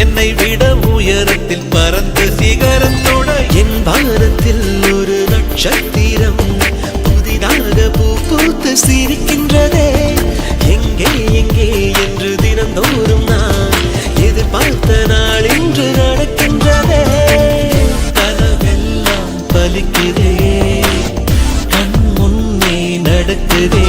என்னை விட உயரத்தில் பறந்து சிகரத்தோட என் வானத்தில் ஒரு நட்சத்திரம் புதிதாக பூ பூத்து சிரிக்கின்றதே. எங்கே எங்கே என்று தினந்தோறும் நான் எதிர்பார்த்த நாள் இன்று நடக்கின்றதே. கனவெல்லாம் பலிக்குதே, கண் முன்னே நடக்குதே.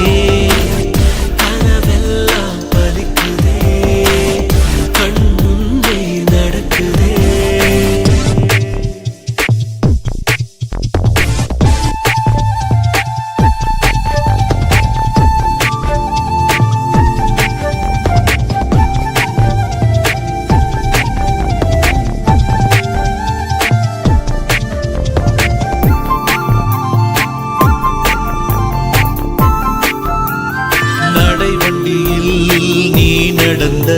நீ நடந்த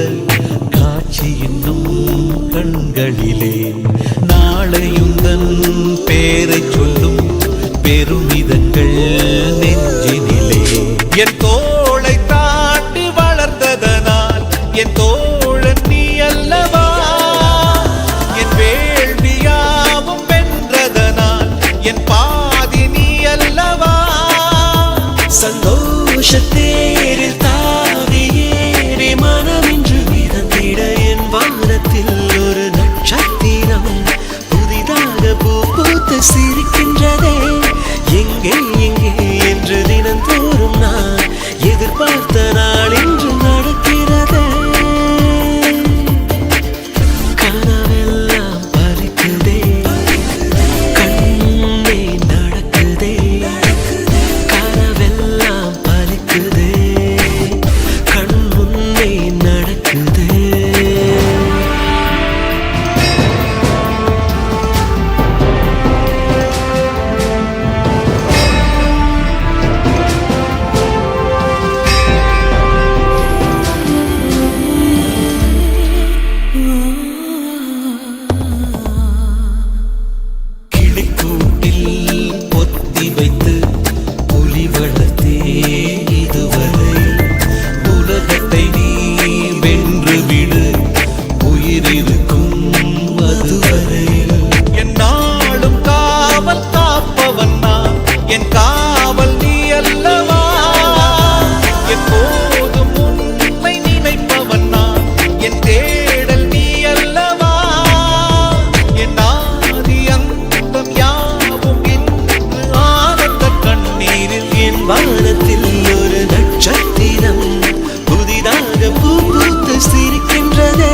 காட்சி இன்னும் கண்களிலே நாளையுந்தன் பேரை சொல்லும் பெருமிதங்கள் நெஞ்சினிலே. என் தோளை தாண்டி வளர்ந்ததனால் என் தோழன் நீ அல்லவா, என் வேள்வியாவும் வென்றதனால் என் பாதி நீ அல்லவா. சந்தோஷத்தேரில் தாவியேறி மனமின்று மிதந்திட என் வானத்தில் ஒரு நட்சத்திரம் புதிதாக பூ பூத்து சிரிக்கின்றதே. எங்கே எங்கே என்று தினந்தோறும் நான் எதிர்பார்த்த நாள் இன்று நடக்கிறதே. கனவெல்லாம் பலிக்குதே, கண்ணே நடக்குதே. கனவெல்லாம் பலிக்குதே, கண் முன்னே நடக்குதே. என் காவல் நீ அல்லவா, எப்போதும் உன்னை நினைப்பவன் நான். என் தேடல் நீ அல்லவா, என் ஆதி அந்தம் யாவும் இன்று ஆனந்த கண்ணீரில். என் வானத்தில் ஒரு நட்சத்திரம் புதிதாக பூ பூத்து சிரிக்கின்றதே.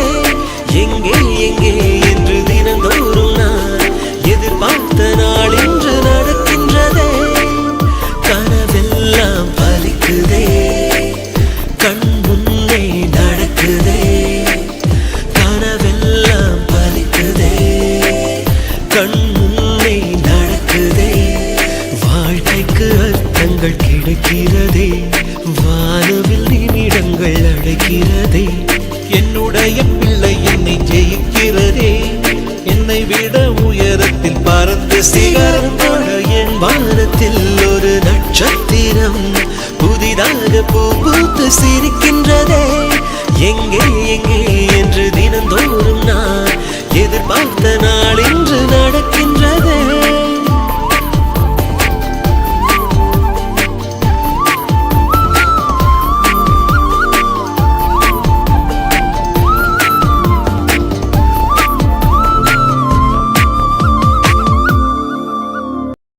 எங்கே எங்கே என்று தினந்தோறும் நான் எதிர்பார்த்த நாள் இன்று நடக்கின்றதே. கனவெல்லாம் பலிக்குதே, கண் முன்னே நடக்குதே. கனவெல்லாம் பலிக்குதே, கண் முன்னே நடக்குதே. வாழ்க்கைக்கு அர்த்தங்கள் கிடைக்கிறதே, வானவில் நிமிடங்கள் அடைக்கிறதே. என்னுடைய பிள்ளை என்னை ஜெயிக்கிறதே, என்னை விட உயரத்தில் பறந்து சிகரத்தோட என் வானத்தில் ஒரு நட்சத்திரம் புதிதாக பூ பூத்து சிரிக்கின்றதே. எங்கே எங்கே என்று தினந்தோறும் நான் எதிர்பார்த்த நாள் இன்று